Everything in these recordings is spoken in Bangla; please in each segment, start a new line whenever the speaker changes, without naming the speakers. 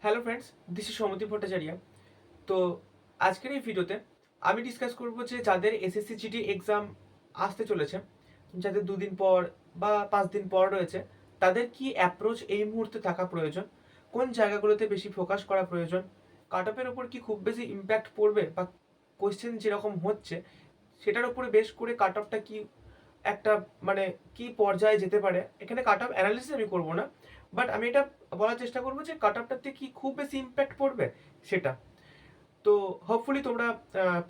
Hello friends, this is Soumadip Bhattacharya. তো আজকের এই ভিডিওতে আমি ডিসকাস করব যে যাদের এসএসসি জিডি এক্সাম আসতে চলেছে, যাদের 2 দিন পর বা 5 দিন পর রয়েছে, তাদের কি অ্যাপ্রোচ এই মুহূর্তে থাকা প্রয়োজন, কোন জায়গাগুলোতে বেশি ফোকাস করা প্রয়োজন, কাট অফের ওপর কি খুব বেশি ইম্প্যাক্ট পড়বে বা কোয়েশ্চেন যেরকম হচ্ছে সেটার উপরে বেশ করে কাট অফটা কি একটা মানে কি পর্যায়ে যেতে পারে। এখানে কাট অফ অ্যানালিসিস আমি করব না, বাট আমি এটা বলার চেষ্টা করবো যে কাট অফটাতে কি খুব বেশি ইম্প্যাক্ট পড়বে সেটা। তো হোপফুলি তোমরা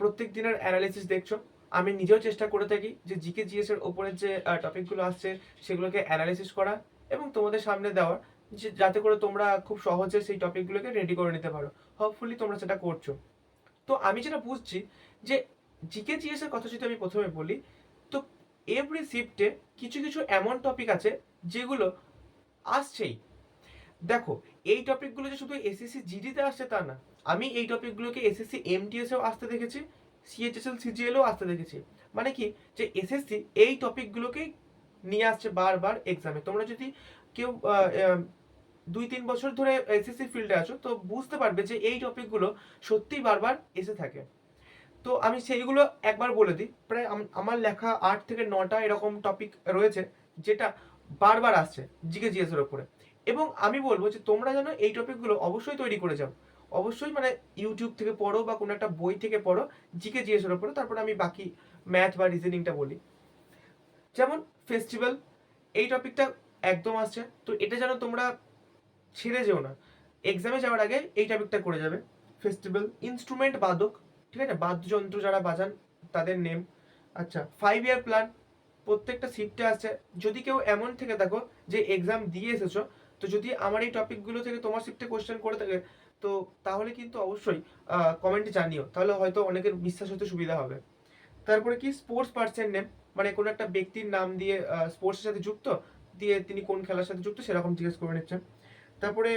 প্রত্যেক দিনের অ্যানালিসিস দেখছো। আমি নিজেও চেষ্টা করে থাকি যে জিকে জিএস এর ওপরে যে টপিকগুলো আসছে সেগুলোকে অ্যানালিসিস করা এবং তোমাদের সামনে দেওয়ার, যে যাতে করে তোমরা খুব সহজে সেই টপিকগুলোকে রেডি করে নিতে পারো। হোপফুলি তোমরা সেটা করছো। তো আমি যেটা বুঝছি যে জিকে জিএস এর কথা যদি আমি প্রথমে বলি, তো এভরি শিফটে কিছু কিছু এমন টপিক আছে যেগুলো আসছেই। দেখো, এই টপিকগুলো যে শুধু এসএসসি জিডিতে আসছে তা না, আমি এই টপিকগুলোকে এসএসসি এমটিএসেও আসতে দেখেছি, সিএইচএসএল সিজিএলও আসতে দেখেছি। মানে কি, যে এসএসসি এই টপিকগুলোকেই নিয়ে আসছে বারবার এক্সামে। তোমরা যদি কেউ 2-3 বছর ধরে এসএসসি ফিল্ডে আছো তো বুঝতে পারবে যে এই টপিকগুলো সত্যিই বারবার এসে থাকে। তো আমি সেইগুলো একবার বলে দিই। প্রায় আমার লেখা 8 থেকে 9টা এরকম টপিক রয়েছে যেটা বারবার আসছে জিকে জিএস এর উপরে। এবং আমি বলবো যে তোমরা যেন এই টপিকগুলো অবশ্যই তৈরি করে যাও। অবশ্যই মানে ইউটিউব থেকে পড়ো বা কোনো একটা বই থেকে পড়ো জিকে জিএস এর উপরে, তারপরে আমি বাকি ম্যাথ বা রিজনিংটা বলি। যেমন ফেস্টিভ্যাল, এই টপিকটা একদম আসছে, তো এটা যেন তোমরা ছেড়ে যেও না। এক্সামে যাওয়ার আগে এই টপিকটা করে যাবে। ফেস্টিভ্যাল, ইনস্ট্রুমেন্ট, বাদক, ঠিক আছে, বাদ্যযন্ত্র যারা বাজান তাদের নেম। আচ্ছা, 5 ইয়ার প্ল্যান প্রত্যেকটা শিফটে আসছে। যদি কেউ এমন থেকে থাকো যে এক্সাম দিয়ে এসেছো, তো যদি আমার এই টপিকগুলো থেকে তোমার শিফটে কোশ্চেন করে থাকে, তো তাহলে কিন্তু অবশ্যই কমেন্টে জানিও, তাহলে হয়তো অনেকের বিশ্বাস হতে সুবিধা হবে। তারপরে কি, স্পোর্টস পার্সন নেম, মানে কোনো একটা ব্যক্তির নাম দিয়ে স্পোর্টসের সাথে যুক্ত, দিয়ে তিনি কোন খেলার সাথে যুক্ত সেরকম জিজ্ঞেস করে নিচ্ছেন। তারপরে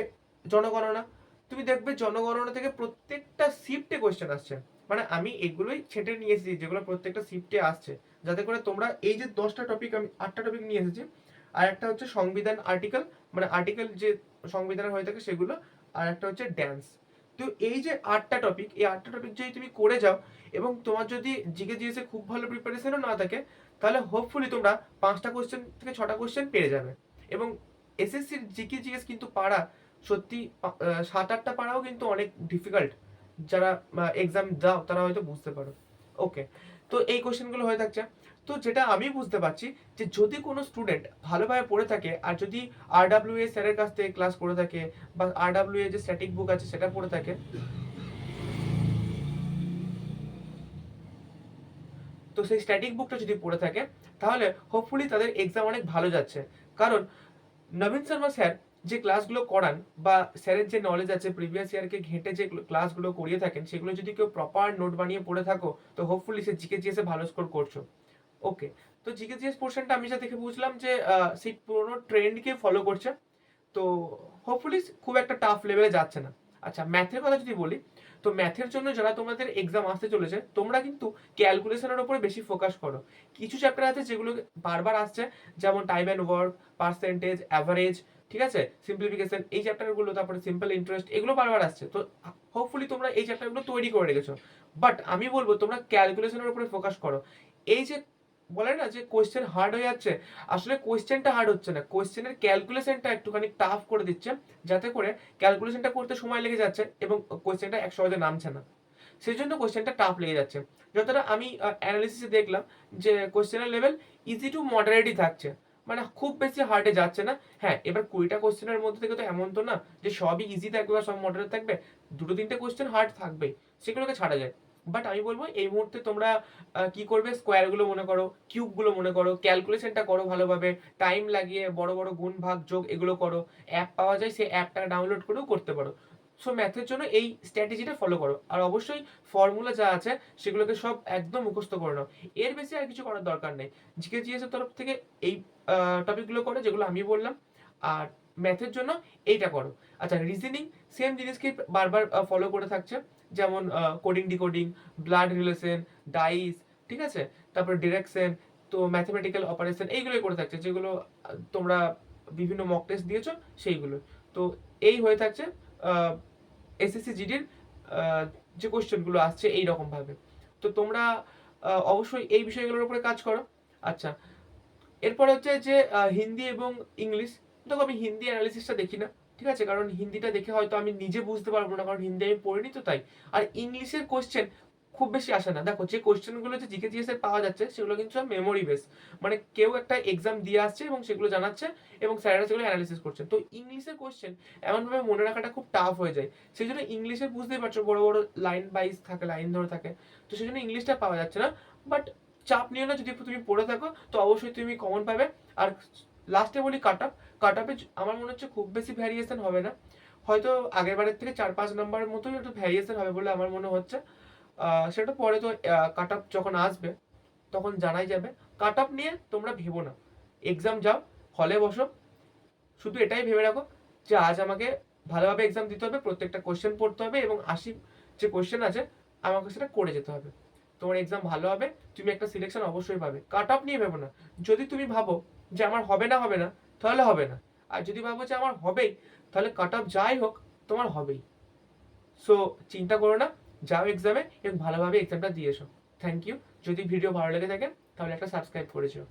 জনগণনা, তুমি দেখবে জনগণনা থেকে প্রত্যেকটা শিফটে কোয়েশ্চেন আসছে। মানে আমি এগুলোই ছেটে নিয়ে এসেছি যেগুলো প্রত্যেকটা শিফটে আসছে, যাতে করে তোমরা এই যে 10টা টপিক, আমি 8টা টপিক নিয়ে এসেছি। আর একটা হচ্ছে সংবিধান আর্টিকেল, মানে আর্টিকেল যে সংবিধানের হয়ে থাকে সেগুলো। আর একটা হচ্ছে ড্যান্স। তো এই যে 8টা টপিক, এই 8টা টপিক যদি তুমি করে যাও এবং তোমার যদি জিকে জিএসে খুব ভালো প্রিপারেশনও না থাকে, তাহলে হোপফুলি তোমরা 5টা কোশ্চেন থেকে 6টা কোশ্চেন পেয়ে যাবে। এবং এসএসসির জিকে জিএস কিন্তু পারা সত্যি 7-8টা পারাও কিন্তু অনেক ডিফিকাল্ট। যারা এক্সাম দাও তারা হয়তো বুঝতে পারো। ওকে, তো এই কোশ্চেনগুলো হয়ে থাকছে। তো যেটা আমি বুঝতে পারছি, যে যদি কোনো স্টুডেন্ট ভালোভাবে পড়ে থাকে আর যদি আরডাব্লিউএ স্যারের কাছ থেকে ক্লাস করে থাকে বা আরডাব্লিউএ যে স্ট্যাটিক বুক আছে সেটা পড়ে থাকে, তো সেই স্ট্যাটিক বুকটা যদি পড়ে থাকে, তাহলে হোপফুলি তাদের এক্সাম অনেক ভালো যাচ্ছে। কারণ নবীন শর্মা স্যার যে ক্লাসগুলো করান বা স্যারের যে নলেজ আছে প্রিভিয়াস ইয়ারকে ঘেঁটে যে ক্লাসগুলো করিয়ে থাকেন, সেগুলো যদি কেউ প্রপার নোট বানিয়ে পড়ে থাকো, তো হোপফুলি সে জিকে জিএসে ভালো স্কোর করছো। ওকে, তো জিকে জিএস পোর্শনটা আমি যা দেখে বুঝলাম যে সেই পুরোনো ট্রেন্ডকে ফলো করছে। তো হোপফুলি খুব একটা টাফ লেভেলে যাচ্ছে না। আচ্ছা, ম্যাথের কথা যদি বলি, তো ম্যাথের জন্য যারা তোমাদের এক্সাম আসতে চলেছে, তোমরা কিন্তু ক্যালকুলেশনের উপরে বেশি ফোকাস করো। কিছু চ্যাপ্টার আছে যেগুলো বারবার আসছে, যেমন time and work, percentage, average, ঠিক আছে, সিম্পলিফিকেশন, এই চ্যাপ্টারগুলো, তারপরে সিম্পল ইন্টারেস্ট, এগুলো বারবার আসছে। তো হোপফুলি তোমরা এই চ্যাপ্টারগুলো তৈরি করে রেখেছো। বাট আমি বলবো তোমরা ক্যালকুলেশনের উপরে ফোকাস করো। এই যে বলে না যে কোয়েশ্চেন হার্ড হয়ে যাচ্ছে, আসলে কোয়েশ্চেনটা হার্ড হচ্ছে না, কোয়েশ্চেনের ক্যালকুলেশনটা একটুখানি টাফ করে দিচ্ছে, যাতে করে ক্যালকুলেশনটা করতে সময় লেগে যাচ্ছে এবং কোয়েশ্চেনটা এক সহজে নামছে না, সেই জন্য কোয়েশ্চেনটা টাফ লেগে যাচ্ছে। যতটা আমি অ্যানালিসিসে দেখলাম যে কোয়েশ্চেনের লেভেল ইজি টু মডারেটই থাকছে, মানে খুব বেশি হার্ডে যাচ্ছে না। হ্যাঁ, এবার 20টা কোয়েশ্চেনের মধ্যে থেকে তো এমন তো না যে সবই ইজি থাকবে বা সব মডারেট থাকবে, 2-3টে কোয়েশ্চেন হার্ড থাকবেই, সেগুলোকে ছাড়া যায়। বাট আমি বলবো এই মুহূর্তে তোমরা কি করবে, স্কোয়ারগুলো মনে করো, কিউবগুলো মনে করো, ক্যালকুলেশনটা করো ভালোভাবে, টাইম লাগিয়ে বড় বড় গুণ ভাগ যোগ এগুলো করো। অ্যাপ পাওয়া যায়, সেই অ্যাপটা ডাউনলোড করেও করতে পারো। সো ম্যাথের জন্য এই স্ট্র্যাটেজিটা ফলো করো, আর অবশ্যই ফর্মুলা যা আছে সেগুলোকে সব একদম মুখস্থ করে নাও। এর বেশি আর কিছু করার দরকার নেই। জিকে জিএস এর তরফ থেকে এই টপিকগুলো করো যেগুলো আমি বললাম, আর ম্যাথের জন্য এইটা করো। আচ্ছা, রিজনিং সেম জিনিসকে বারবার ফলো করে থাকছে, যেমন coding decoding, blood relation, dice, ঠিক আছে, তারপর ডিরেকশন, তো ম্যাথমেটিক্যাল অপারেশন, এইগুলোই করে থাকছে যেগুলো তোমরা বিভিন্ন মক টেস্ট দিয়েছো সেইগুলো। তো এই হয়ে থাকছে। এসএসসি জিডির যে কোশ্চেনগুলো আসছে এই রকম ভাবে। তো তোমরা অবশ্যই এই বিষয়গুলোর উপরে কাজ করো। আচ্ছা, এরপরে হচ্ছে যে হিন্দি এবং ইংলিশ। দেখো আমি হিন্দি অ্যানালিসিসটা দেখি না, ঠিক আছে, কারণ হিন্দিটা দেখে হয়তো আমি নিজে বুঝতে পারবো না, কারণ হিন্দি আমি পড়িনি তো তাই। আর ইংলিশের কোশ্চেন খুব বেশি আসে না। দেখো যে কোশ্চেনগুলো যে জিকে জিএস এর পাওয়া যাচ্ছে সেগুলো কিন্তু সব মেমোরি বেস, মানে কেউ একটা এক্সাম দিয়ে আসছে এবং সেগুলো জানাচ্ছে এবং স্যারেরা সেগুলো অ্যানালিসিস করছে। তো ইংলিশের কোশ্চেন এমনভাবে মনে রাখাটা খুব টাফ হয়ে যায়। সেই জন্য ইংলিশে বুঝতেই পারছো বড় বড় লাইন ওয়াইজ থাকে, লাইন ধরে থাকে, তো সেই জন্য ইংলিশটা পাওয়া যাচ্ছে না। বাট চাপ নিও না, যদি তুমি পড়ে থাকো তো অবশ্যই তুমি কমন পাবে। আর লাস্টে বলি কাট আপ। কাট আপে আমার মনে হচ্ছে খুব বেশি ভ্যারিয়েশন হবে না, হয়তো আগের বারের থেকে 4-5 নম্বরের মতোই একটু ভ্যারিয়েশন হবে বলে আমার মনে হচ্ছে। সেটা পরে তো কাট আপ যখন আসবে তখন জানাই যাবে। কাট আপ নিয়ে তোমরা ভেবো না, এক্সাম যাও, হলে বসো, শুধু এটাই ভেবে রাখো যে আজ আমাকে ভালোভাবে এক্সাম দিতে হবে, প্রত্যেকটা কোশ্চেন পড়তে হবে এবং 80 যে কোশ্চেন আছে আমাকে সেটা করে যেতে হবে। তোমার এক্সাম ভালো হবে, তুমি একটা সিলেকশন অবশ্যই পাবে। কাট অফ নিয়ে ভেবো না। যদি তুমি ভাবো যে আমার হবে না, তাহলে হবে না। আর যদি ভাবো যে আমার হবেই, তাহলে কাট অফ যাই হোক তোমার হবেই। সো চিন্তা করো না, যাও এক্সামে এবং ভালোভাবে এক্সামটা দিয়ে এসো। Thank you. যদি ভিডিও ভালো লেগে থাকে তাহলে একটা সাবস্ক্রাইব করেছো।